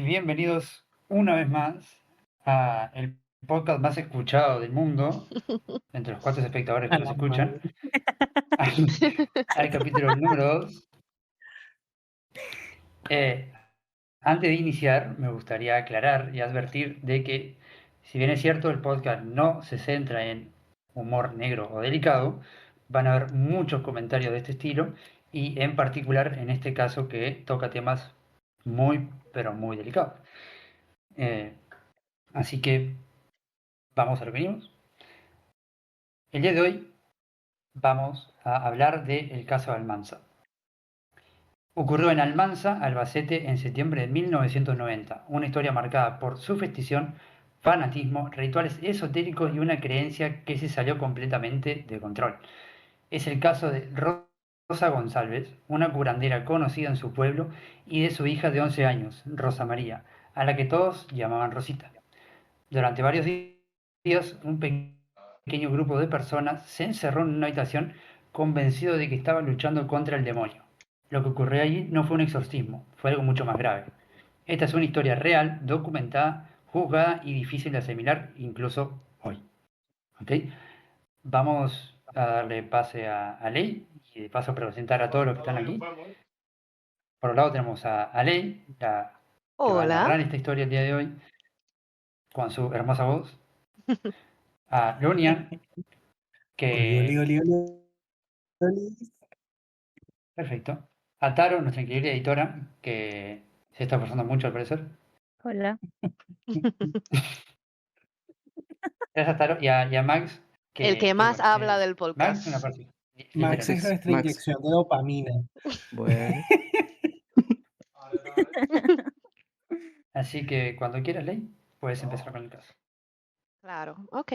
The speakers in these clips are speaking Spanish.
bienvenidos una vez más a el podcast más escuchado del mundo, entre los 4 espectadores que A nos la escuchan, madre. al capítulo número 2. Antes de iniciar, me gustaría aclarar y advertir de que, si bien es cierto, el podcast no se centra en humor negro o delicado, van a haber muchos comentarios de este estilo y en particular en este caso que toca temas muy, pero muy delicados. Eh, Así que vamos a lo que venimos. El día de hoy vamos a hablar del caso Almanza. Ocurrió en Almanza, Albacete, en septiembre de 1990. Una historia marcada por superstición, fanatismo, rituales esotéricos y una creencia que se salió completamente de control. Es el caso de Rosa González, una curandera conocida en su pueblo, y de su hija de 11 años, Rosa María, a la que todos llamaban Rosita. Durante varios días, un pequeño grupo de personas se encerró en una habitación convencido de que estaban luchando contra el demonio. Lo que ocurrió allí no fue un exorcismo, fue algo mucho más grave. Esta es una historia real, documentada, juzgada y difícil de asimilar incluso hoy. ¿Ok? Vamos a darle pase a Ley y de paso presentar a todos los que están aquí. Por un lado tenemos a Ley, la que va a Hola. narrar esta historia el día de hoy con su hermosa voz. A Lunian, Oli, oli, que... oli, oli, oli. Perfecto. A Taro, nuestra increíble editora, que se está esforzando mucho al parecer. Hola. Gracias, Taro. Y a Max, El que más bueno, habla del Max, una podcast. parte. Max Literal. es nuestra Max. inyección de dopamina. Bueno, Así que cuando quieras, Ley, puedes empezar con el caso. Claro, ok.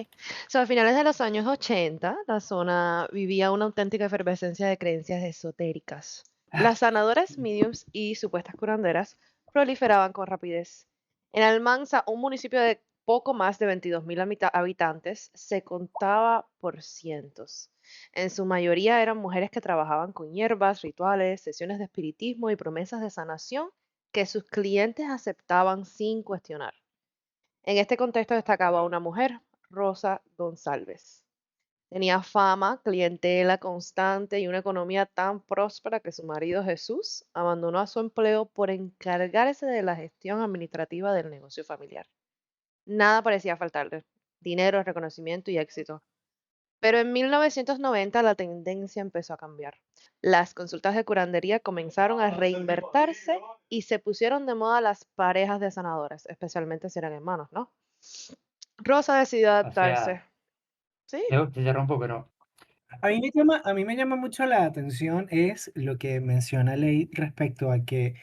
So, a finales de los años 80, la zona vivía una auténtica efervescencia de creencias esotéricas. Las sanadoras, mediums y supuestas curanderas proliferaban con rapidez. En Almanza, un municipio de poco más de 22.000 habitantes, se contaba por cientos. En su mayoría eran mujeres que trabajaban con hierbas, rituales, sesiones de espiritismo y promesas de sanación que sus clientes aceptaban sin cuestionar. En este contexto destacaba una mujer, Rosa González. Tenía fama, clientela constante y una economía tan próspera que su marido Jesús abandonó a su empleo por encargarse de la gestión administrativa del negocio familiar. Nada parecía faltarle: dinero, reconocimiento y éxito. Pero en 1990 la tendencia empezó a cambiar. Las consultas de curandería comenzaron a reinvertirse y se pusieron de moda las parejas de sanadores, especialmente si eran hermanos, ¿no? Rosa decidió O adaptarse. sea, Sí, te interrumpo, pero A mí me llama mucho la atención es lo que menciona Ley respecto a que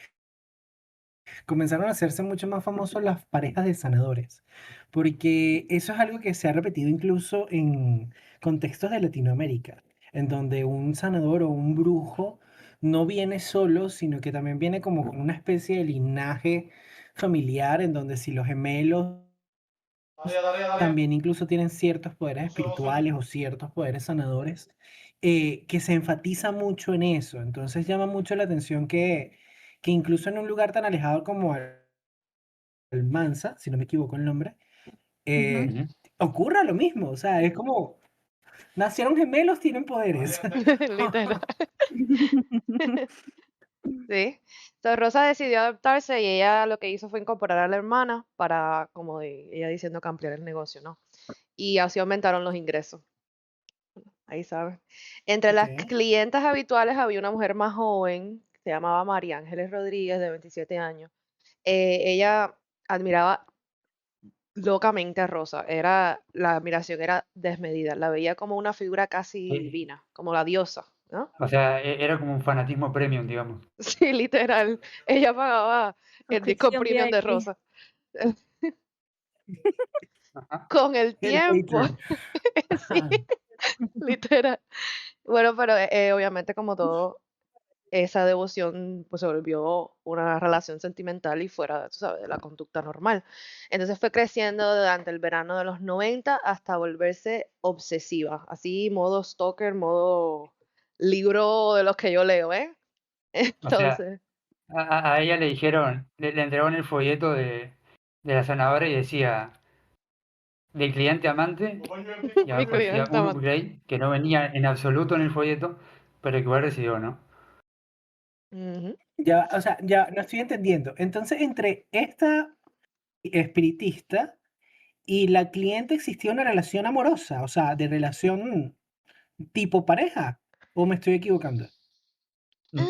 comenzaron a hacerse mucho más famosos las parejas de sanadores, porque eso es algo que se ha repetido incluso en contextos de Latinoamérica, en donde un sanador o un brujo no viene solo, sino que también viene como con una especie de linaje familiar, en donde si los gemelos también incluso tienen ciertos poderes espirituales o ciertos poderes sanadores, que se enfatiza mucho en eso. Entonces llama mucho la atención que incluso en un lugar tan alejado como Almanza, si no me equivoco el nombre, Ujú. ujú. ocurra lo mismo. O sea, es como, nacieron gemelos, tienen poderes. literal. Sí. Entonces Rosa decidió adaptarse y ella lo que hizo fue incorporar a la hermana para, como ella diciendo, que ampliar el negocio, ¿no? Y así aumentaron los ingresos. Ahí sabes. Entre las Ok. clientas habituales había una mujer más joven, se llamaba María Ángeles Rodríguez, de 27 años. Ella admiraba locamente a Rosa. La admiración era desmedida. La veía como una figura casi Eh, divina, como la diosa, ¿no? o sea, era como un fanatismo premium, digamos. Sí, literal. Ella pagaba el disco Suscripción premium de VIP. Rosa. Ajá. Con el El tiempo, Patreon. sí, literal. Bueno, pero obviamente como todo, esa devoción pues se volvió una relación sentimental y fuera, tú sabes, de la conducta normal. Entonces fue creciendo durante el verano de los 90 hasta volverse obsesiva, así modo stalker, modo libro de los que yo leo, ¿eh? O sea, Entonces, a ella le dijeron, le entregaron el folleto de la sanadora y decía, de cliente a amante, y Mi abajo decía cliente un amante. upgrade que no venía en absoluto en el folleto, pero que igual recibió, ¿no? Ujú. Ya, o sea, ya no estoy entendiendo. Entonces, entre esta espiritista y la cliente existía una relación amorosa, o sea, de relación tipo pareja, ¿o me estoy equivocando? Más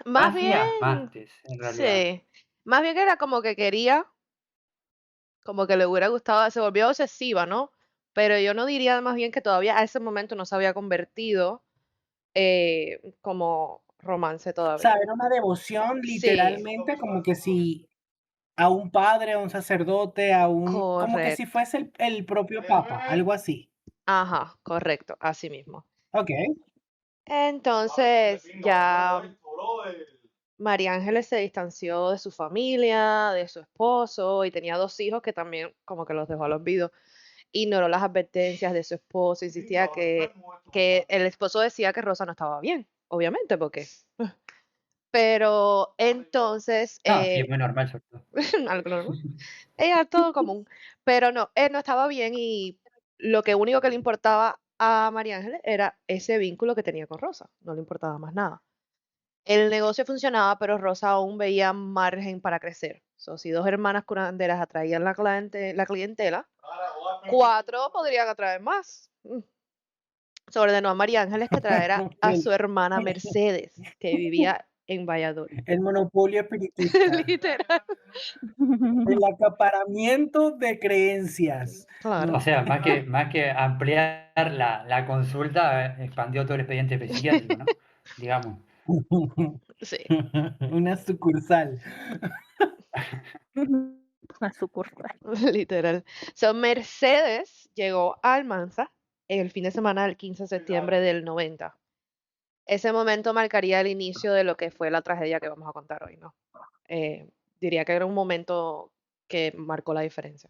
Más de bien, amantes, en realidad. sí. Más bien era como que quería, como que le hubiera gustado, se volvió obsesiva, ¿no? Pero yo no diría más bien que todavía a ese momento no se había convertido como romance O todavía. sea, era una devoción Sí, literalmente como que si a un padre, a un sacerdote, como que si correcto. fuese el propio papa, algo así. Ajá, correcto, así mismo. Ok. Entonces ya María Ángeles se distanció de su familia, de su esposo y tenía 2 hijos que también como que los dejó al olvido. Ignoró las advertencias de su esposo, insistía que el esposo decía que Rosa no estaba bien, obviamente, porque pero entonces, No, sí, es muy normal, sobre todo. algo normal. Ella todo común, pero no, él no estaba bien y lo único que le importaba a María Ángeles era ese vínculo que tenía con Rosa, no le importaba más nada. El negocio funcionaba, pero Rosa aún veía margen para crecer. So, si 2 hermanas curanderas atraían la clientela, 4 podrían atraer más. Se ordenó a María Ángeles que trajera a El, su hermana Mercedes, que vivía en Valladolid. el monopolio espiritista, Literal. el acaparamiento de creencias. Claro. O No. sea, más que ampliar la consulta, expandió todo el expediente psiquiátrico, ¿no? Digamos. Sí, Una sucursal. Una sucursal. literal. So, Mercedes llegó a Almanza el fin de semana del 15 de septiembre del 90. Ese momento marcaría el inicio de lo que fue la tragedia que vamos a contar hoy, ¿no? Diría que era un momento que marcó la diferencia.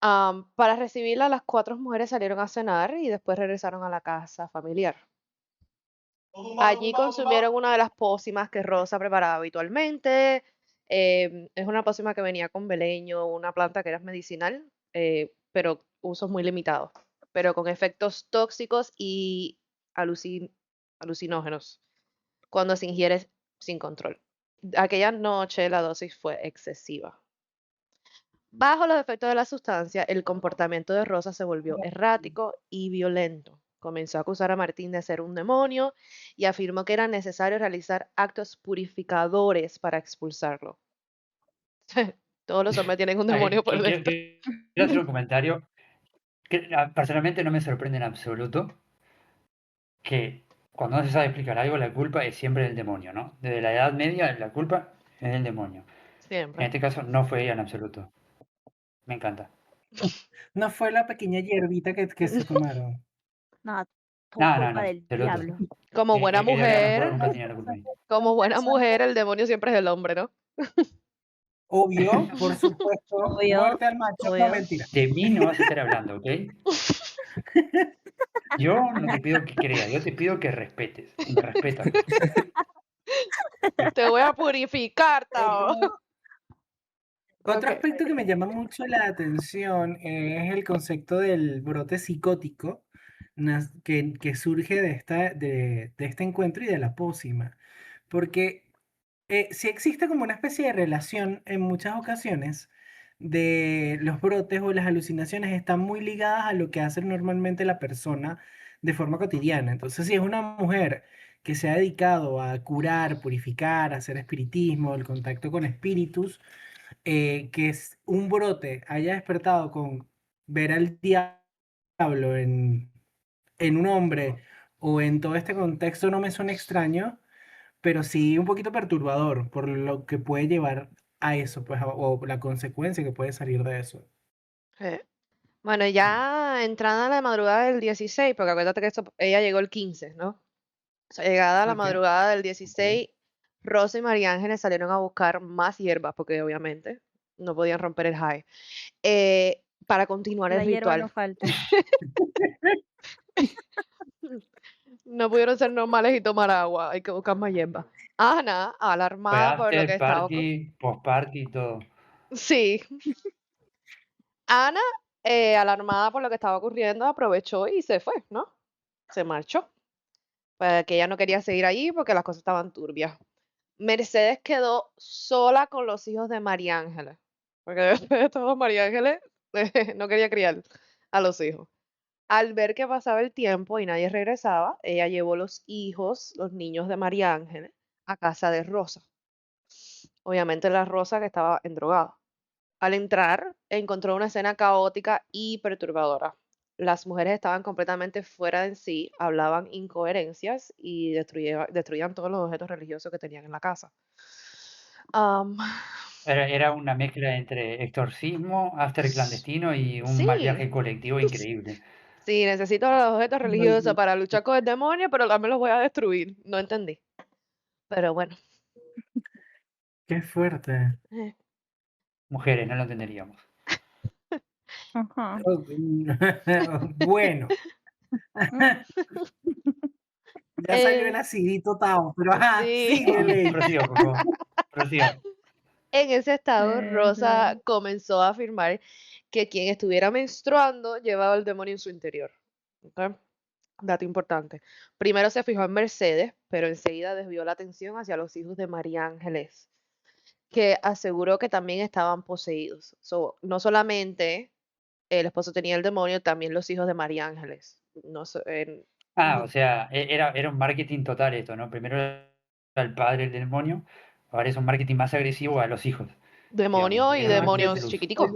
Para recibirla, las 4 mujeres salieron a cenar y después regresaron a la casa familiar. Allí consumieron una de las pócimas que Rosa preparaba habitualmente. Es una pócima que venía con beleño, una planta que era medicinal, pero usos muy limitados, pero con efectos tóxicos y alucinógenos cuando se ingiere sin control. Aquella noche la dosis fue excesiva. Bajo los efectos de la sustancia, el comportamiento de Rosa se volvió errático y violento. Comenzó a acusar a Martín de ser un demonio y afirmó que era necesario realizar actos purificadores para expulsarlo. Todos los hombres tienen un demonio por dentro. Quiero hacer un comentario que personalmente no me sorprende en absoluto que cuando no se sabe explicar algo, la culpa es siempre del demonio, ¿no? Desde la Edad Media, la culpa es del demonio. En Siempre. este caso, no fue ella en absoluto. Me encanta. No fue la pequeña hierbita que se tomaron. No, todo No, no, en culpa del absoluto. diablo. Como buena El diablo mujer, nunca tenía la culpa ahí. como buena mujer, el demonio siempre es el hombre, ¿no? Obvio, por supuesto, Obvio, muerte al macho. No, obvio. mentira. De mí no vas a estar hablando, ¿ok? Yo no te pido que creas, yo te pido que respetes. Y me respetas. Te voy a purificar, Tao. Otro Ok. aspecto que me llama mucho la atención es el concepto del brote psicótico que surge de este encuentro y de la pócima. Porque sí existe como una especie de relación en muchas ocasiones de los brotes o las alucinaciones están muy ligadas a lo que hace normalmente la persona de forma cotidiana. Entonces, si es una mujer que se ha dedicado a curar, purificar, hacer espiritismo, el contacto con espíritus, que es un brote haya despertado con ver al diablo en un hombre o en todo este contexto no me suena extraño, pero sí un poquito perturbador por lo que puede llevar a eso, pues, o la consecuencia que puede salir de eso. Eh, Bueno, ya entrada a la madrugada del 16, porque acuérdate que ella llegó el 15, ¿no? O sea, llegada a la Ok. madrugada del 16, Rosa y María Ángeles salieron a buscar más hierbas, porque obviamente no podían romper el high, para continuar el La hierba no ritual. falta. No pudieron ser normales y tomar agua. Hay que buscar más hierba. Ana, Fue alarmada por lo que after, estaba... party, post party, todo. Sí. Ana, alarmada por lo que estaba ocurriendo, aprovechó y se fue, ¿no? Se marchó. Pues que ella no quería seguir allí porque las cosas estaban turbias. Mercedes quedó sola con los hijos de María Ángeles. Porque después de todo, María Ángeles no quería criar a los hijos. Al ver que pasaba el tiempo y nadie regresaba, ella llevó los hijos, los niños de María Ángeles, a casa de Rosa. Obviamente la Rosa que estaba endrogada. Al entrar, encontró una escena caótica y perturbadora. Las mujeres estaban completamente fuera de sí, hablaban incoherencias y destruían todos los objetos religiosos que tenían en la casa. Am, Era una mezcla entre exorcismo, after clandestino y un mal sí, viaje colectivo increíble. sí, necesito los objetos religiosos para luchar con el demonio, pero también los voy a destruir. No entendí. Pero bueno. Qué fuerte. eh, Mujeres, no lo entenderíamos. Ajá. Bueno, ya salió el eh, acidito Tao, pero ajá, sí. síguele. Prosiga, por favor. Prosiga. En ese estado, Rosa comenzó a afirmar que quien estuviera menstruando llevaba el demonio en su interior. ¿Ok? Dato importante. Primero se fijó en Mercedes, pero enseguida desvió la atención hacia los hijos de María Ángeles, que aseguró que también estaban poseídos. No solamente el esposo tenía el demonio, también los hijos de María Ángeles. No sé, O sea, era un marketing total esto, ¿no? Primero era el padre el demonio, ahora es un marketing más agresivo a los hijos, demonio digamos. y Es realmente demonios celoso. chiquiticos.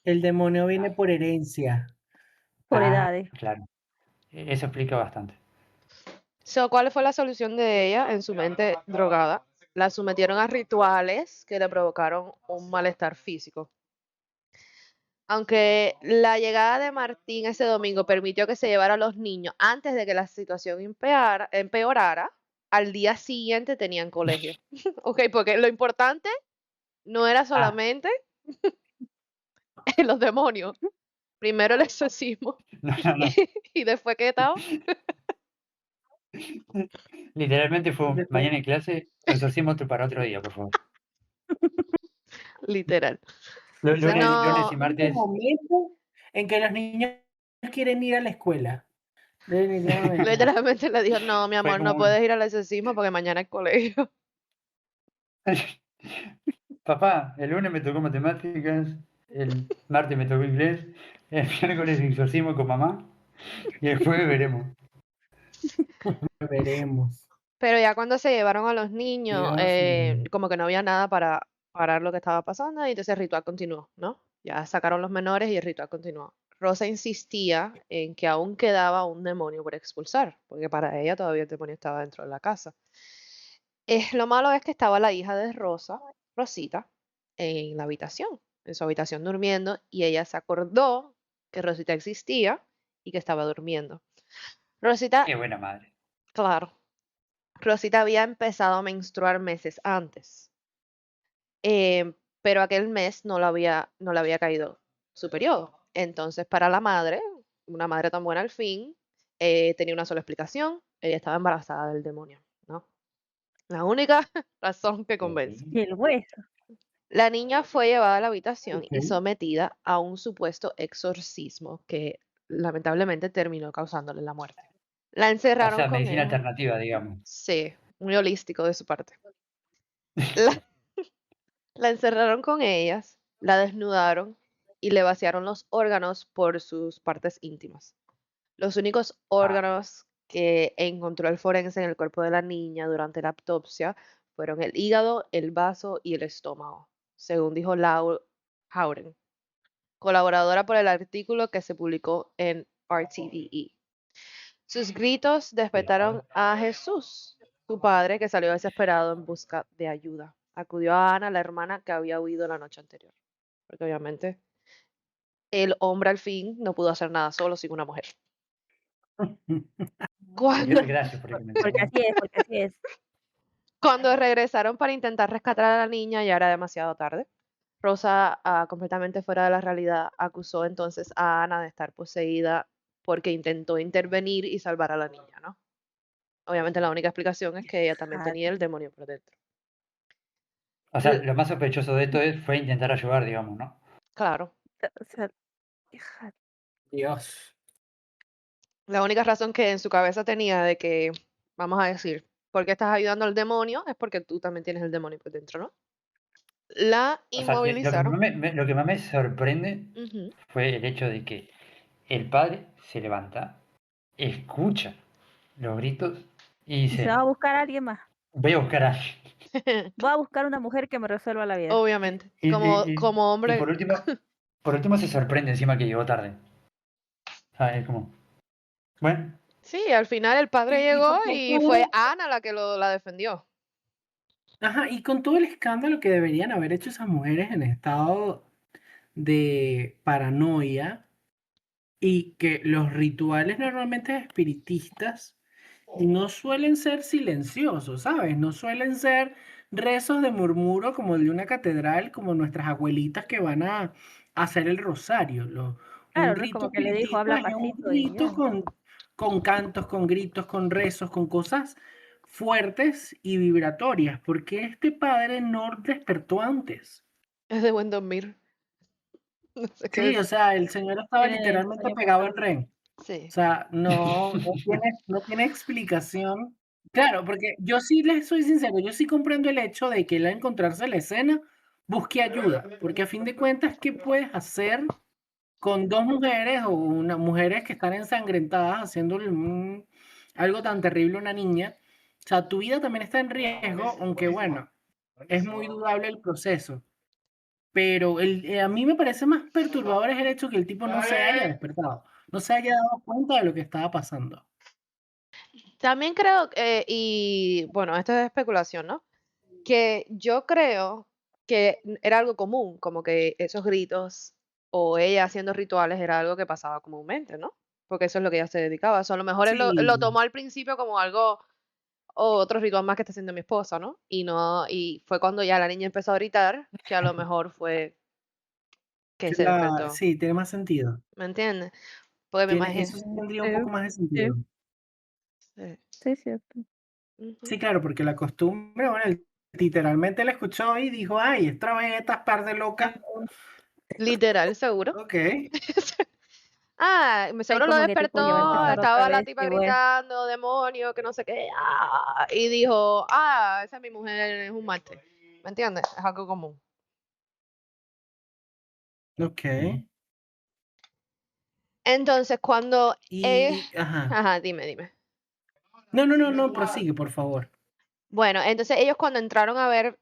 El demonio viene por herencia. Por Ah, edades. claro. Eso explica bastante. ¿Cuál fue la solución de ella en su mente drogada? La sometieron a rituales que le provocaron un malestar físico. Aunque la llegada de Martín ese domingo permitió que se llevara a los niños antes de que la situación empeorara, al día siguiente tenían colegio. Ok, porque lo importante no era solamente los demonios. Primero el exorcismo No. y después ¿qué estaba? Literalmente fue Después- mañana en clase, exorcismo para otro día, por favor. Literal. Lunes, No, lunes y el martes. momento en que los niños quieren ir a la escuela. Definitivamente. literalmente le dijo, no, mi Fue amor, como no puedes ir al exorcismo porque mañana hay colegio. Papá, el lunes me tocó matemáticas, el martes me tocó inglés, el miércoles exorcismo con mamá y el jueves veremos. Veremos. Pero ya cuando se llevaron a los niños, Dios mío. como que no había nada para parar lo que estaba pasando y entonces el ritual continuó, ¿no? Ya sacaron los menores y el ritual continuó. Rosa insistía en que aún quedaba un demonio por expulsar, porque para ella todavía el demonio estaba dentro de la casa. Lo malo es que estaba la hija de Rosa, Rosita, en la habitación, en su habitación durmiendo, y ella se acordó que Rosita existía y que estaba durmiendo. Rosita, Qué buena madre. claro, Rosita había empezado a menstruar meses antes, pero aquel mes no le había caído su periodo. Entonces, para la madre, una madre tan buena al fin, tenía una sola explicación, ella estaba embarazada del demonio, ¿no? La única razón que convence. Y el hueso. La niña fue llevada a la habitación y Ok. sometida a un supuesto exorcismo que lamentablemente terminó causándole la muerte. La O encerraron sea, con medicina ella. alternativa, digamos. Sí, muy holístico de su parte. La, la encerraron con ellas, la desnudaron y le vaciaron los órganos por sus partes íntimas. Los únicos Ah, órganos que encontró el forense en el cuerpo de la niña durante la autopsia fueron el hígado, el vaso y el estómago, según dijo Lau Howden, colaboradora por el artículo que se publicó en RTVE. Sus gritos despertaron a Jesús, su padre, que salió desesperado en busca de ayuda. Acudió a Ana, la hermana que había huido la noche anterior, porque obviamente el hombre al fin no pudo hacer nada solo sin una mujer. Cuando, Gracias por el Porque comentario. así es, porque así es. cuando regresaron para intentar rescatar a la niña, ya era demasiado tarde. Rosa, completamente fuera de la realidad, acusó entonces a Ana de estar poseída porque intentó intervenir y salvar a la niña, ¿no? Obviamente la única explicación es que ella también tenía el demonio por dentro. O sea, L- lo más sospechoso de esto fue intentar ayudar, digamos, ¿no? Claro, O sea, hija, Dios. la única razón que en su cabeza tenía de que, vamos a decir, ¿por qué estás ayudando al demonio? Es porque tú también tienes el demonio por dentro, ¿no? La O sea, inmovilizaron. lo que más me sorprende Ujú. fue el hecho de que el padre se levanta, escucha los gritos y y se va a dice, buscar a alguien más. voy a buscar a alguien. Voy a buscar una mujer que me resuelva la vida. Obviamente, Y, como, y- como y hombre, por último se sorprende encima que llegó tarde. ¿Sabes? Como, bueno, sí, al final el padre Y llegó con y fue todo, Ana la que la defendió. ajá, y con todo el escándalo que deberían haber hecho esas mujeres en estado de paranoia y que los rituales normalmente espiritistas no suelen ser silenciosos, ¿sabes? No suelen ser rezos de murmuro como el de una catedral, como nuestras abuelitas que van a hacer el rosario. Un Claro, no es rito como que le dijo, espiritista habla es un pasito y rito ya. con cantos, con gritos, con rezos, con cosas fuertes y vibratorias. ¿Por qué este padre no despertó antes? Es de buen dormir. No sé qué Sí, o decir. sea, el señor estaba Tiene literalmente sueño pegado en profundo. REM. Sí. O sea, no tiene explicación. Claro, porque yo sí les soy sincero, yo sí comprendo el hecho de que él al encontrarse la escena busque ayuda, porque a fin de cuentas, ¿qué puedes hacer con dos mujeres o mujeres que están ensangrentadas haciéndole algo tan terrible a una niña? O sea, tu vida también está en riesgo, aunque bueno, es muy dudable el proceso. Pero a mí me parece más perturbador es el hecho que el tipo no se haya despertado, no se haya dado cuenta de lo que estaba pasando. También creo, y bueno, esto es especulación, ¿no? Que yo creo que era algo común, como que esos gritos o ella haciendo rituales era algo que pasaba comúnmente, ¿no? Porque eso es lo que ella se dedicaba. O sea, a lo mejor él lo Sí, tomó al principio como algo, o otro ritual más que está haciendo mi esposa, ¿no? Y no, y fue cuando ya la niña empezó a gritar que a lo mejor fue que se despertó. sí, tiene más sentido. ¿Me entiendes? Porque me imagino. Eso sí tendría un Sí, poco más de sí, sentido. Sí. sí, cierto. Ujú. Sí, claro, porque la costumbre, bueno, él literalmente la escuchó y dijo, ay, esta vez estas par de locas. Literal, seguro. Ok, Ah, Ahí seguro lo como que tipo ya va a despertó, empezar otra estaba la vez tipa y bueno, gritando, demonio, que no sé qué, y dijo, esa es mi mujer, es un martes. ¿Me entiendes? Es algo común. ok. Entonces, cuando Ajá. ajá, dime. No, prosigue, por favor. Bueno, entonces ellos cuando entraron a ver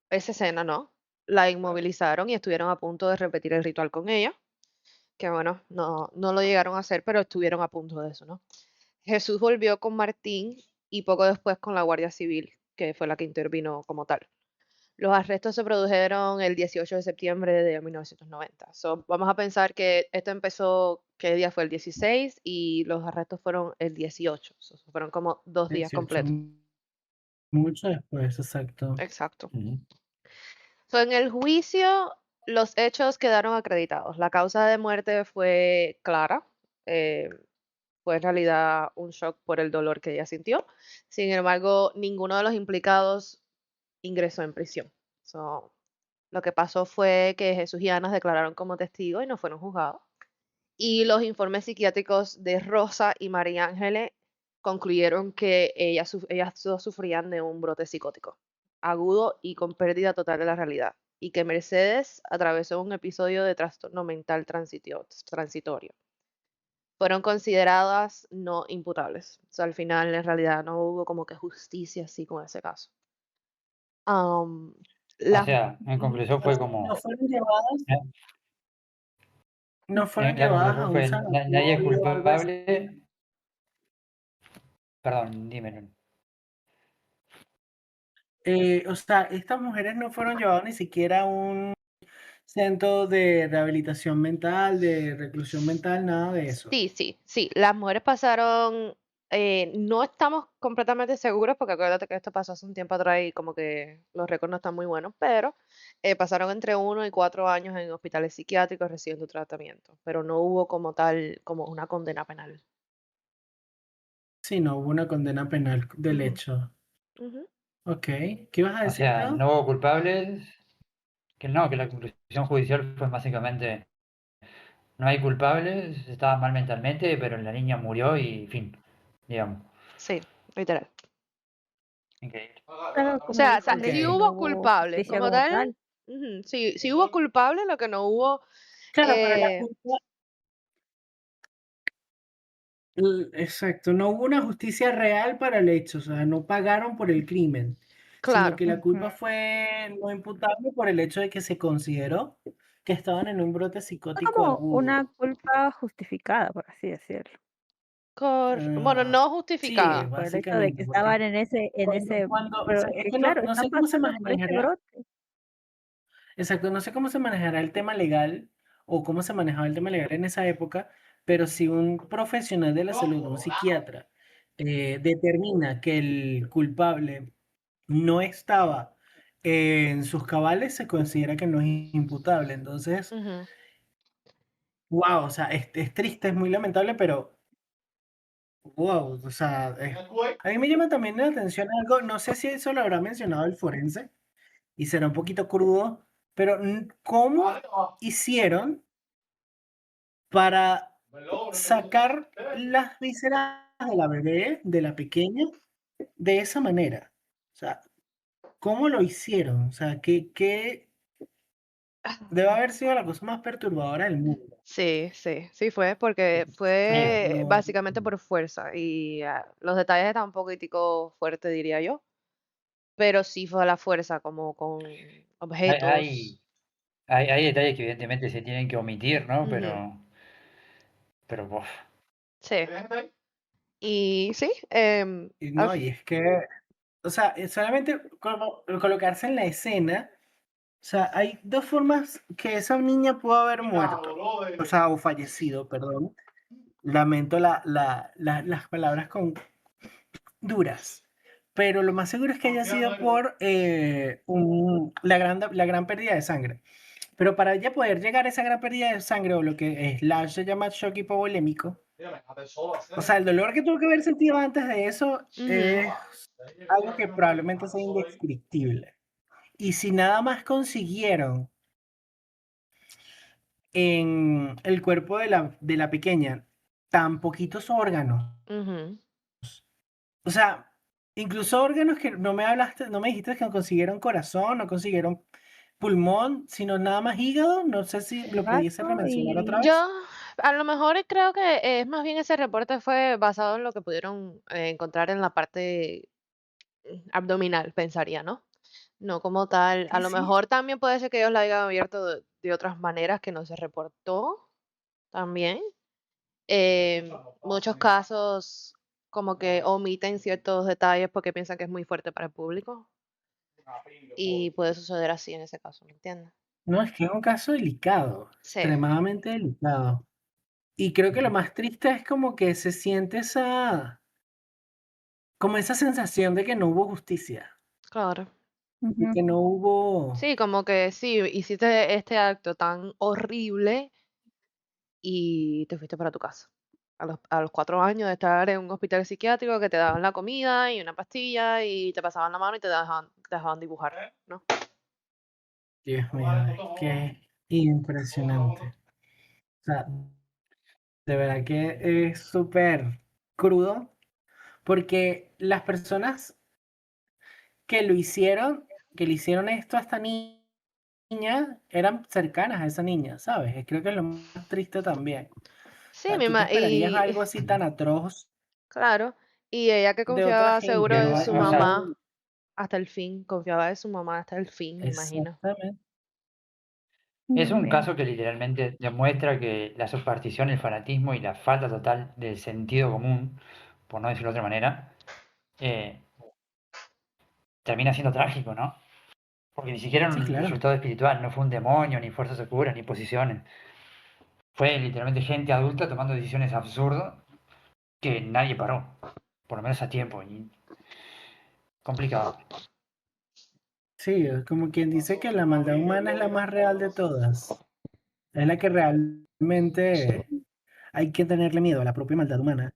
esa escena, ¿no? La inmovilizaron y estuvieron a punto de repetir el ritual con ella, que bueno, no lo llegaron a hacer, pero estuvieron a punto de eso, ¿no? Jesús volvió con Martín y poco después con la Guardia Civil, que fue la que intervino como tal. Los arrestos se produjeron el 18 de septiembre de 1990. So, vamos a pensar que esto empezó, ¿qué día fue? El 16 y los arrestos fueron el 18. So, fueron como 2 días 18, completos. mucho después, exacto. Exacto. ujú. So, en el juicio, los hechos quedaron acreditados. La causa de muerte fue clara. eh, fue en realidad un shock por el dolor que ella sintió. Sin embargo, ninguno de los implicados ingresó en prisión. So, lo que pasó fue que Jesús y Ana declararon como testigos y no fueron juzgados. Y los informes psiquiátricos de Rosa y María Ángeles concluyeron que ellas dos sufrían de un brote psicótico agudo y con pérdida total de la realidad. Y que Mercedes atravesó un episodio de trastorno mental transitorio. Fueron consideradas no imputables. O sea, al final, en realidad, no hubo como que justicia así con ese caso. Am, O las sea, en conclusión fue No como, fueron llevadas, eh, no fueron la llevadas a conclusión un fue, nadie es sanatorio o algo así. culpable, perdón, dímelo. O sea, estas mujeres no fueron llevadas ni siquiera a un centro de rehabilitación mental, de reclusión mental, nada de eso. Sí. Las mujeres pasaron No estamos completamente seguros, porque acuérdate que esto pasó hace un tiempo atrás y como que los récords no están muy buenos, pero pasaron entre 1 y 4 años en hospitales psiquiátricos recibiendo tratamiento, pero no hubo como tal, como una condena penal. Sí, no hubo una condena penal del Ujú, hecho. ujú. Ok. ¿Qué ibas a O decir, sea, Teo? no hubo culpables, que no, que la conclusión judicial fue básicamente no hay culpables, estaba mal mentalmente, pero la niña murió y fin, digamos. Sí, literal. Increíble. Claro, O como sea, dicen de sí que Ok. no hubo hubo culpables, justicia como como tal, tal. sí hubo culpables, lo que no hubo, Claro, pero la eh, culpa, exacto, no hubo una justicia real para el hecho, o sea, no pagaron por el crimen, sino claro, que la Ujú. culpa fue no imputable por el hecho de que se consideró que estaban en un brote Fue psicótico como una agudo. culpa justificada, por así decirlo. bueno, Ah, no sí, justificada. Por el hecho de básicamente, que porque estaban en ese, o pero sea, es es que que no, claro, no están sé cómo se pasando por ese manejará, brote. exacto, no sé cómo se manejará el tema legal o cómo se manejaba el tema legal en esa época, pero si un profesional de la salud, un psiquiatra, determina que el culpable no estaba en sus cabales, se considera que no es imputable. Entonces, Ujú, wow, o sea, es triste, es muy lamentable, pero wow, o sea, a mí me llama también la atención algo, no sé si eso lo habrá mencionado el forense y será un poquito crudo, pero ¿cómo hicieron para sacar las vísceras de la bebé, de la pequeña, de esa manera? O sea, ¿cómo lo hicieron? O sea, ¿qué debe haber sido la cosa más perturbadora del mundo? sí fue, porque O sea, fue no, básicamente por fuerza y los detalles están un poquitico fuertes, diría yo, pero sí fue a la fuerza, como con Hay, objetos. hay, hay detalles que evidentemente se tienen que omitir, ¿no? Ujú, Pero bof. sí, y sí, y no, y es que, o sea, solamente como colocarse en la escena, o sea, hay dos formas que esa niña pudo haber muerto, o sea, o fallecido, perdón. Lamento las palabras con duras, pero lo más seguro es que haya sido por la gran pérdida de sangre. Pero para ella poder llegar a esa gran pérdida de sangre, o lo que Slash se llama shock hipovolémico, o sea, el dolor que tuvo que haber sentido antes de eso ujú, es algo que probablemente sea indescriptible. Y si nada más consiguieron en el cuerpo de la pequeña tan poquitos órganos, ujú. o sea, incluso órganos que no me hablaste, no me dijiste que consiguieron corazón, no consiguieron pulmón, sino nada más hígado, no sé si lo pudiese Hígado remencionar otra Yo vez. a lo mejor creo que es más bien ese reporte fue basado en lo que pudieron encontrar en la parte abdominal, pensaría, ¿no? No como tal. A Sí, lo sí, mejor también puede ser que ellos la hayan abierto de otras maneras que no se reportó también. Muchos casos como que omiten ciertos detalles porque piensan que es muy fuerte para el público y puede suceder así en ese caso, ¿me entiendes? no, es que es un caso delicado, Sí, extremadamente delicado. Y creo que lo más triste es como que se siente como esa sensación de que no hubo justicia, claro. de Ujú. que no hubo, Sí, como que sí, hiciste este acto tan horrible y te fuiste para tu casa. A los 4 años de estar en un hospital psiquiátrico que te daban la comida y una pastilla y te pasaban la mano y te dejaban dibujar, ¿no? Dios mío, es que impresionante. O sea, de verdad que es súper crudo, porque las personas que lo hicieron, que le hicieron esto a esta niña, eran cercanas a esa niña, ¿sabes? Creo que es lo más triste también. O Sí, sea, tú te esperarías y algo así tan atroz claro, y ella que de otra confiaba seguro gente, Pero, en ¿no? su o sea, mamá hasta el fin, confiaba en su mamá hasta el fin, me imagino. Exactamente. es un Bien. caso que literalmente demuestra que la superstición, el fanatismo y la falta total del sentido común, por no decirlo de otra manera, eh, termina siendo trágico, ¿no? Porque ni siquiera Sí, un claro. resultado espiritual, no fue un demonio, ni fuerzas oscuras, ni posiciones. Fue literalmente gente adulta tomando decisiones absurdas que nadie paró. por lo menos a tiempo. Y complicado. Sí, es como quien dice que la maldad humana es la más real de todas. Es la que realmente hay que tenerle miedo a la propia maldad humana.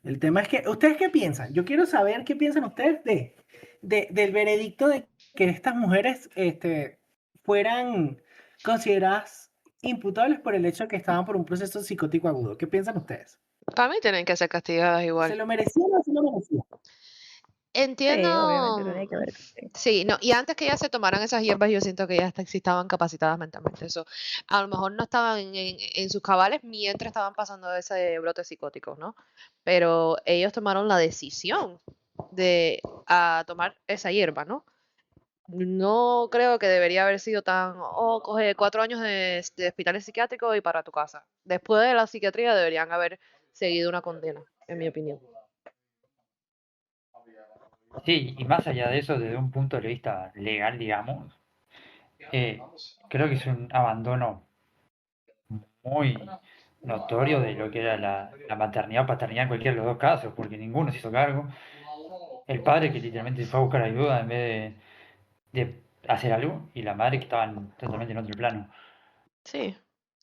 El tema es que, ¿ustedes qué piensan? Yo quiero saber qué piensan ustedes del veredicto de que estas mujeres fueran consideradas imputables por el hecho de que estaban por un proceso psicótico agudo. ¿Qué piensan ustedes? Para mí tienen que ser castigadas ¿Se igual. lo merecían o no se lo merecían? Entiendo. Sí, obviamente tenía que haber. Sí. Sí, no, y antes que ellas se tomaran esas hierbas, yo siento que ellas sí estaban capacitadas mentalmente. Eso, a lo mejor no estaban en sus cabales mientras estaban pasando ese brote psicótico, ¿no? Pero ellos tomaron la decisión de tomar esa hierba, ¿no? No creo que debería haber sido coge 4 años de hospitales psiquiátricos y para tu casa. Después de la psiquiatría deberían haber seguido una condena, en mi opinión. Sí, y más allá de eso, desde un punto de vista legal, digamos, creo que es un abandono muy notorio de lo que era la maternidad o paternidad en cualquiera de los dos casos, porque ninguno se hizo cargo. El padre que literalmente fue a buscar ayuda en vez de hacer algo, y la madre que estaban totalmente en otro plano. Sí,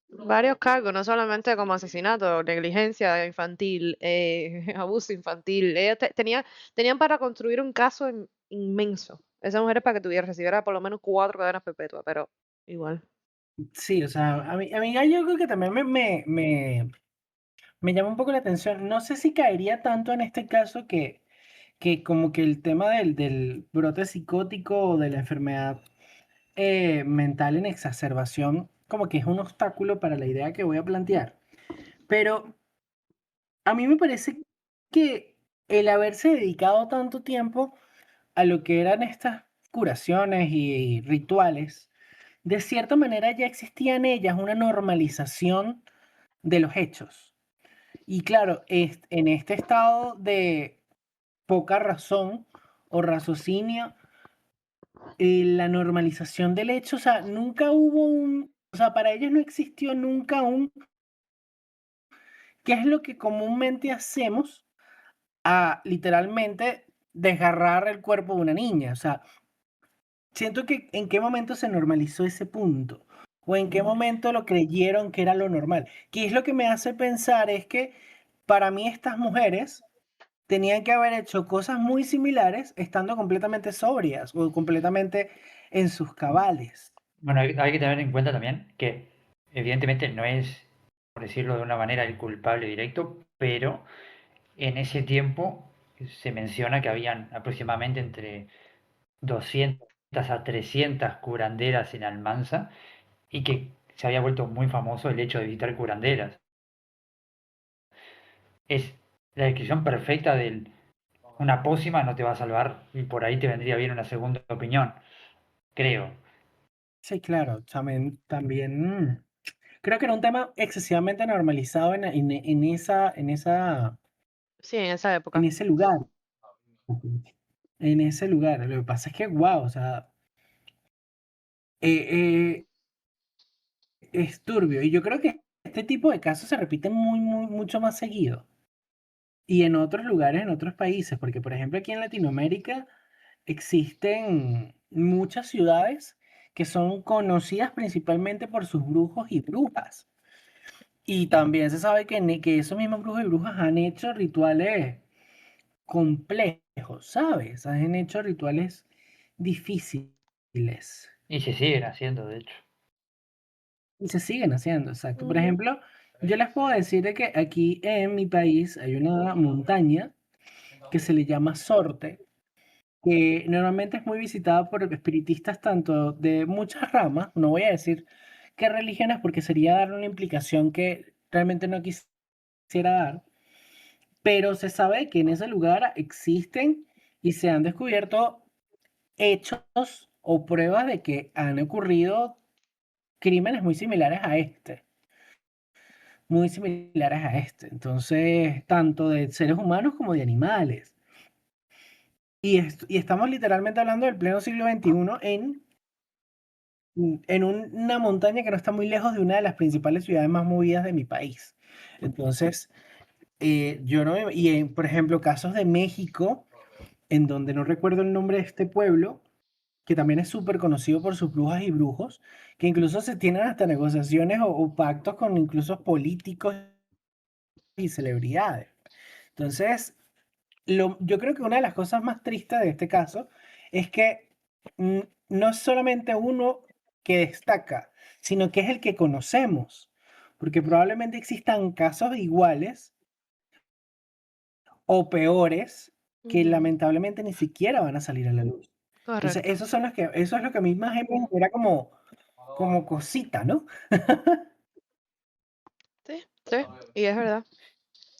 varios cargos, no solamente como asesinato, negligencia infantil, abuso infantil. Ellos tenían para construir un caso inmenso. Esa mujer es para que recibiera por lo menos 4 cadenas perpetuas, pero igual. Sí, o sea, a mí yo creo que también me llama un poco la atención. No sé si caería tanto en este caso que como que el tema del brote psicótico o de la enfermedad mental en exacerbación, como que es un obstáculo para la idea que voy a plantear. Pero a mí me parece que el haberse dedicado tanto tiempo a lo que eran estas curaciones y rituales, de cierta manera ya existía en ellas una normalización de los hechos. Y claro, en este estado de poca razón o raciocinio, la normalización del hecho, o sea, nunca hubo o sea, para ellos no existió nunca ¿qué es lo que comúnmente hacemos a literalmente desgarrar el cuerpo de una niña? O sea, siento que en qué momento se normalizó ese punto o en qué momento lo creyeron que era lo normal. ¿Qué es lo que me hace pensar? Es que para mí estas mujeres tenían que haber hecho cosas muy similares estando completamente sobrias o completamente en sus cabales. Bueno, hay que tener en cuenta también que evidentemente no es, por decirlo de una manera, el culpable directo, pero en ese tiempo se menciona que habían aproximadamente entre 200 a 300 curanderas en Almanza y que se había vuelto muy famoso el hecho de visitar curanderas. Es la descripción perfecta de una pócima no te va a salvar y por ahí te vendría bien una segunda opinión, creo. Sí, claro, también creo que era un tema excesivamente normalizado Sí, en esa en época. ese lugar. En ese lugar. Lo que pasa es que, wow, o sea, eh, es turbio. Y yo creo que este tipo de casos se repiten mucho más seguido. Y en otros lugares, en otros países, porque por ejemplo aquí en Latinoamérica existen muchas ciudades que son conocidas principalmente por sus brujos y brujas. Y también se sabe que esos mismos brujos y brujas han hecho rituales complejos, ¿sabes? Han hecho rituales difíciles Y se siguen haciendo, de hecho. y se siguen haciendo, exacto. Por Ujú. ejemplo, yo les puedo decir de que aquí en mi país hay una montaña que se le llama Sorte, que normalmente es muy visitada por espiritistas tanto de muchas ramas, no voy a decir qué religiones porque sería dar una implicación que realmente no quisiera dar, pero se sabe que en ese lugar existen y se han descubierto hechos o pruebas de que han ocurrido crímenes muy similares a este, muy similares a este. Entonces, tanto de seres humanos como de animales. Y estamos literalmente hablando del pleno siglo XXI en una montaña que no está muy lejos de una de las principales ciudades más movidas de mi país. Entonces, Yo no, por ejemplo, casos de México, en donde no recuerdo el nombre de este pueblo, que también es súper conocido por sus brujas y brujos, que incluso se tienen hasta negociaciones o pactos con incluso políticos y celebridades. Entonces, yo creo que una de las cosas más tristes de este caso es que no es solamente uno que destaca, sino que es el que conocemos, porque probablemente existan casos iguales o peores que Ujú, lamentablemente ni siquiera van a salir a la luz. Entonces, correcto. eso es lo que a mí más me genera como cosita, ¿no? Sí, sí, y es verdad.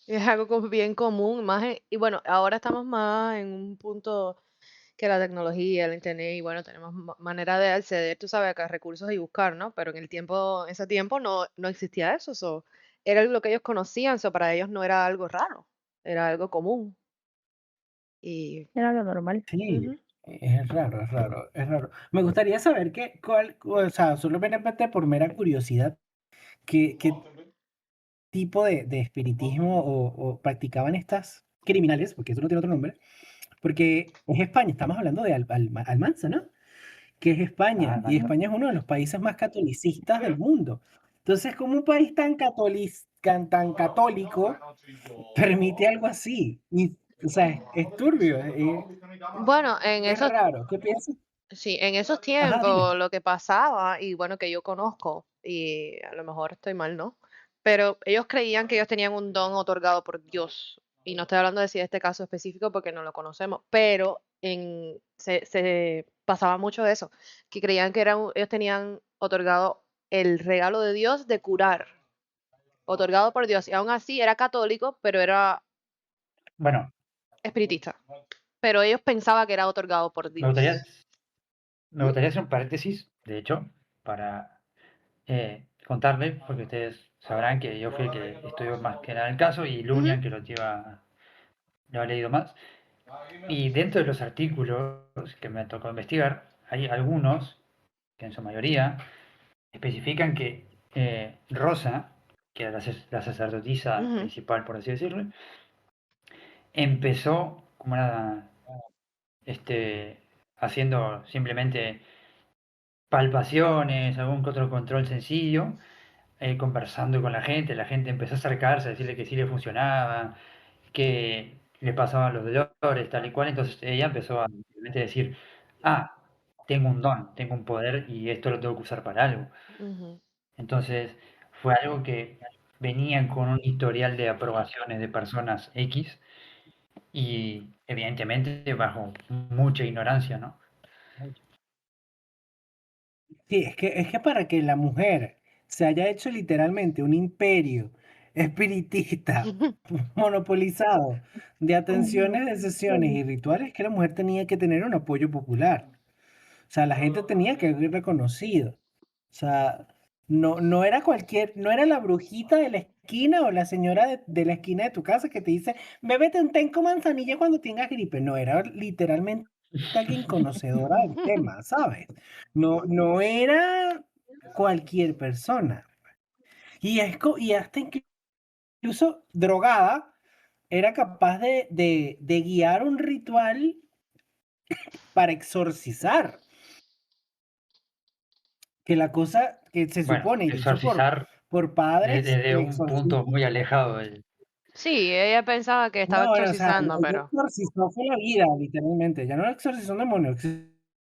Y es algo bien común, y bueno, ahora estamos más en un punto que la tecnología, el internet, y bueno, tenemos manera de acceder, tú sabes, a recursos y buscar, ¿no? Pero en ese tiempo no existía eso, era lo que ellos conocían, para ellos no era algo raro, era algo común. Y, Era lo normal. Sí, ujú, es raro, es raro, es raro. Me gustaría saber o sea, solamente por mera curiosidad, qué tipo de espiritismo o practicaban estas criminales, porque eso no tiene otro nombre, porque es España, estamos hablando de Almanza, ¿no? Que es Ah, España, y man. España es uno de los países más catolicistas del mundo. Entonces, ¿cómo un país tan católico permite algo así? Y, o sea, es turbio, bueno, es raro. ¿Qué piensas? sí, en esos Ajá, dime. tiempos lo que pasaba, y bueno, que yo conozco, y a lo mejor estoy mal, ¿no? Pero ellos creían que ellos tenían un don otorgado por Dios. Y no estoy hablando de si este caso específico porque no lo conocemos, pero se pasaba mucho de eso, que creían que ellos tenían otorgado el regalo de Dios de curar, otorgado por Dios. Y aún así era católico, pero era Bueno, espiritista. Pero ellos pensaban que era otorgado por me gustaría, Dios. me gustaría hacer un paréntesis, de hecho, para contarle, porque ustedes sabrán que yo fui el que estudió más que nada el caso y Ujú, Lunian que lo ha leído más. Y dentro de los artículos que me tocó investigar, hay algunos, que en su mayoría, especifican que Rosa, que era la sacerdotisa ujú, principal, por así decirlo, empezó como una, haciendo simplemente palpaciones, algún que otro control sencillo, conversando con la gente empezó a acercarse, a decirle que sí le funcionaba, que le pasaban los dolores, tal y cual, entonces ella empezó a simplemente decir, ah, tengo un don, tengo un poder y esto lo tengo que usar para algo. ujú. Entonces fue algo que venían con un historial de aprobaciones de personas X y evidentemente bajo mucha ignorancia, ¿no? Sí, es que para que la mujer se haya hecho literalmente un imperio espiritista monopolizado de atenciones, de sesiones y rituales, que la mujer tenía que tener un apoyo popular. O sea, la gente tenía que ser reconocido. O sea, no era no era la brujita de la esquina o la señora de la esquina de tu casa que te dice, bébete un té con manzanilla cuando tengas gripe. No, era literalmente alguien conocedora del tema, ¿sabes? No era cualquier persona. Y hasta incluso drogada era capaz de guiar un ritual para exorcizar. Que la cosa que se Bueno, supone, y dicho exorcizar por padres desde que un punto exorcizan. muy alejado del... Sí, ella pensaba que estaba No, bueno, o sea, exorcizando, ella pero exorcizó fue la vida, literalmente. Ya no exorcizó un demonio,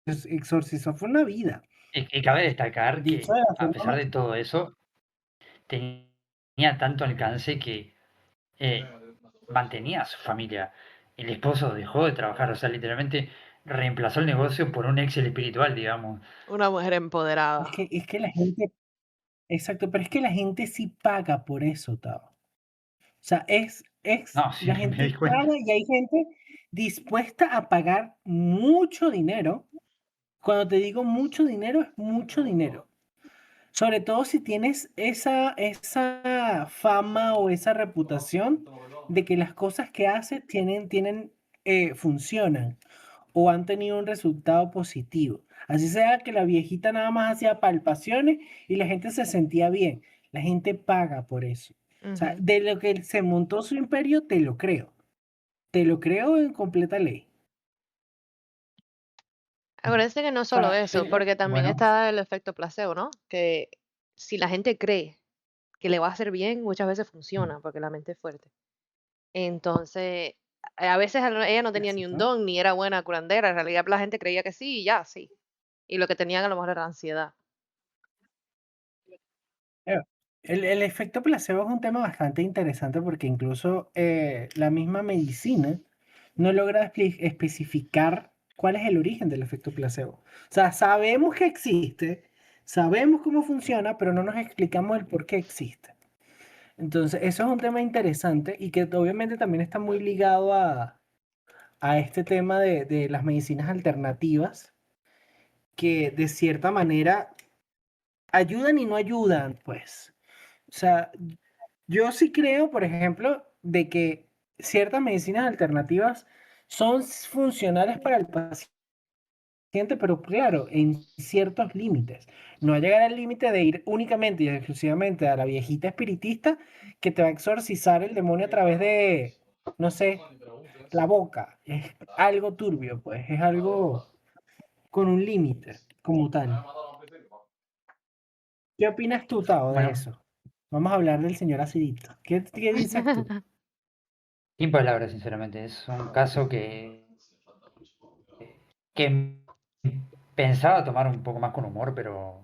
exorcizó fue una vida. Y cabe destacar Dicho que de la a forma pesar más. de todo eso, tenía tanto alcance que mantenía a su familia. El esposo dejó de trabajar, o sea, literalmente reemplazó el negocio por un Excel espiritual, digamos. una mujer empoderada. Es que la gente, exacto, pero es que la gente sí paga por eso, Tao. O sea, No, sí, la me di gente cuenta. paga y hay gente dispuesta a pagar mucho dinero. Cuando te digo mucho dinero, es mucho dinero. Sobre todo si tienes esa fama o esa reputación de que las cosas que haces funcionan o han tenido un resultado positivo. Así sea que la viejita nada más hacía palpaciones y la gente se sentía bien. La gente paga por eso. O sea, Ujú. de lo que se montó su imperio, te lo creo. Te lo creo en completa ley. Acuérdense que no O solo sea, eso, porque también Bueno, está el efecto placebo, ¿no? Que si la gente cree que le va a hacer bien, muchas veces funciona, porque la mente es fuerte. Entonces, a veces ella no tenía ni un exacto. don, ni era buena curandera. En realidad la gente creía que sí y ya, sí. Y lo que tenían a lo mejor era ansiedad. Eh, el efecto placebo es un tema bastante interesante porque incluso la misma medicina no logra especificar cuál es el origen del efecto placebo. O sea, sabemos que existe, sabemos cómo funciona, pero no nos explicamos el por qué existe. Entonces, eso es un tema interesante y que obviamente también está muy ligado a este tema de las medicinas alternativas, que de cierta manera ayudan y no ayudan, pues. O sea, yo sí creo, por ejemplo, de que ciertas medicinas alternativas son funcionales para el paciente, pero claro, en ciertos límites. No llegar al límite de ir únicamente y exclusivamente a la viejita espiritista que te va a exorcizar el demonio a través de, no sé, la boca. Es algo turbio, pues, es algo con un límite como tal. ¿Qué opinas tú, Tao, de bueno, eso? Vamos a hablar del señor Acidito. ¿Qué dices tú? sin palabras, sinceramente. Es un caso que pensaba tomar un poco más con humor, pero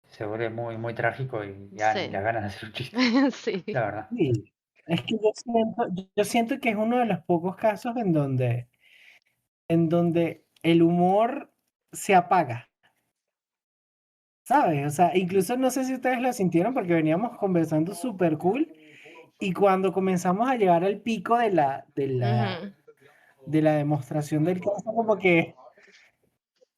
se vuelve muy, muy trágico y ya ni las Sí, ganas de hacer un chiste, sí. la verdad. Sí, es que yo siento que es uno de los pocos casos en donde el humor se apaga, ¿sabes? O sea, incluso no sé si ustedes lo sintieron porque veníamos conversando súper cool y cuando comenzamos a llegar al pico Ujú. de la demostración del caso, como que,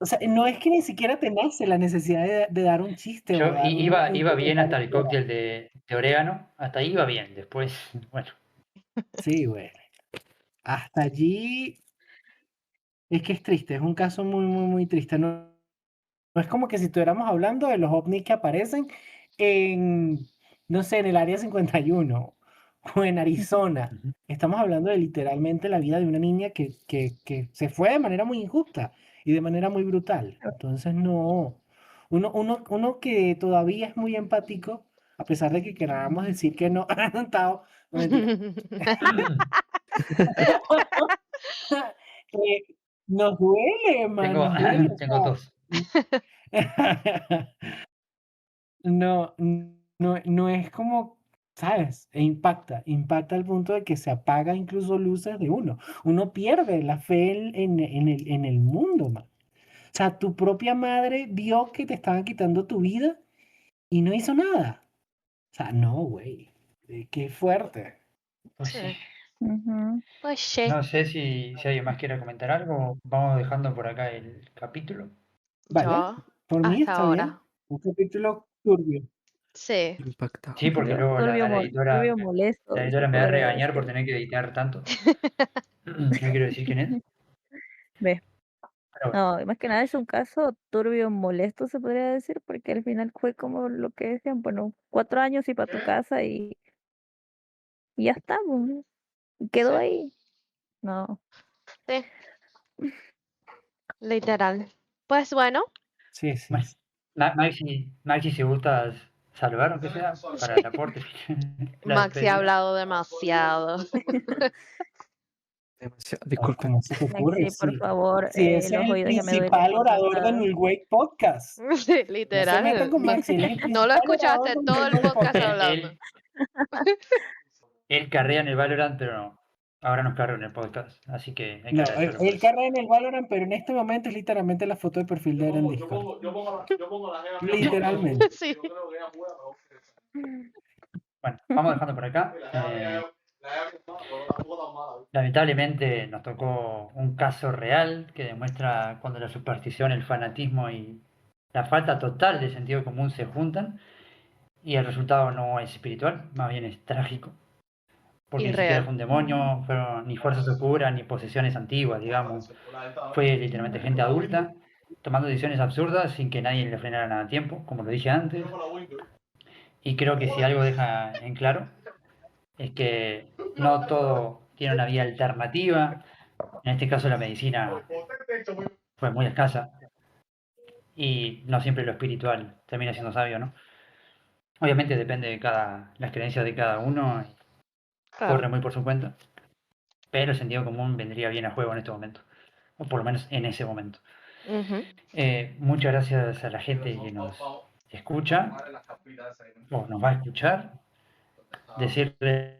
o sea, no es que ni siquiera te nace la necesidad de dar un chiste o Yo dar un iba bien hasta comentario. el cóctel de orégano, hasta ahí iba bien. Después, bueno, Sí, güey. Hasta allí es que es triste, es un caso muy, muy, muy triste. No, no es como que si estuviéramos hablando de los ovnis que aparecen en, no sé, en el área 51 o en Arizona. ujú. Estamos hablando de literalmente la vida de una niña que se fue de manera muy injusta y de manera muy brutal. Entonces, no. Uno que todavía es muy empático, a pesar de que queramos decir que no, Tao, no mentira. Eh, nos duele, man, Tengo, nos duele. O tengo tos. sea, no, no es como, ¿sabes? Impacta al punto de que se apaga incluso luces de uno. Uno pierde la fe en el mundo, man. O sea, tu propia madre vio que te estaban quitando tu vida y no hizo nada. O sea, no, güey. Qué fuerte. Pues sí. Sí. Ujú. Pues sí. No sé si alguien más quiere comentar algo. Vamos dejando por acá el capítulo. Vale, Yo por mí hasta está bien. ahora. Un capítulo turbio. Sí. Impactado. Sí, porque Turbio, luego turbio, turbio molesto, la se editora me va a podría regañar por decir. tener que editar tanto. No quiero decir quién es. Ve. Pero bueno, No, más que nada es un caso turbio molesto, se podría decir, porque al final fue como lo que decían, bueno, 4 años y para tu casa y ya está, pues, y quedó Sí. ahí. No. Sí. Literal. Pues bueno. Sí, sí. bueno. Maxi, si gustas saludar, aunque sea, para el aporte, la Maxi ha despedida. hablado demasiado. Demasiado. Ah, Disculpen. ¿cómo se te ocurre? Maxi, por Sí. favor, Sí, ese es los el oídos ya me duelen principal por orador de cansada. Null Podcast. Sí, No se metan literal. con Maxi, él es el No lo principal orador escuchaste de todo Null el podcast Podcast. hablando. Él carrea en el Valorant, pero no. Ahora nos carga en el podcast. Así que hay que No, agradecerlo por él eso. carga en el Valorant, pero en este momento es literalmente la foto de perfil de él en Discord. Literalmente. Sí. Bueno, vamos dejando por acá. Lamentablemente nos tocó un caso real que demuestra cuando la superstición, el fanatismo y la falta total de sentido común se juntan y el resultado no es espiritual, más bien es trágico. Porque ni siquiera fue Irreal. un demonio, fueron ni fuerzas oscuras ni posesiones antiguas, digamos. Fue literalmente gente adulta tomando decisiones absurdas sin que nadie le frenara nada a tiempo, como lo dije antes. Y creo que si algo deja en claro es que no todo tiene una vía alternativa. En este caso la medicina fue muy escasa y no siempre lo espiritual termina siendo sabio, ¿no? Obviamente depende de las creencias de cada uno, corre Claro. muy por su cuenta, pero el sentido común vendría bien a juego en este momento, o por lo menos en ese momento. Ujú. Muchas gracias a la gente que nos escucha o nos va a escuchar. Decirles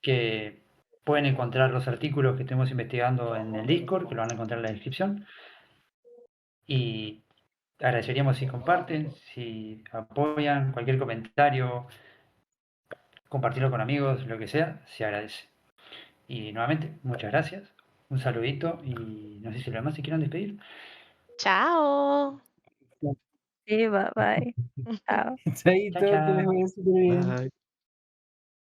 que pueden encontrar los artículos que estuvimos investigando en el Discord, que lo van a encontrar en la descripción. Y agradeceríamos si comparten, si apoyan, cualquier comentario, compartirlo con amigos, lo que sea, se agradece. Y nuevamente, muchas gracias, un saludito y no sé si los demás se quieren despedir. Chao. Sí, bye. Chao. Chaito, que les Chao. vaya súper bien. Bye.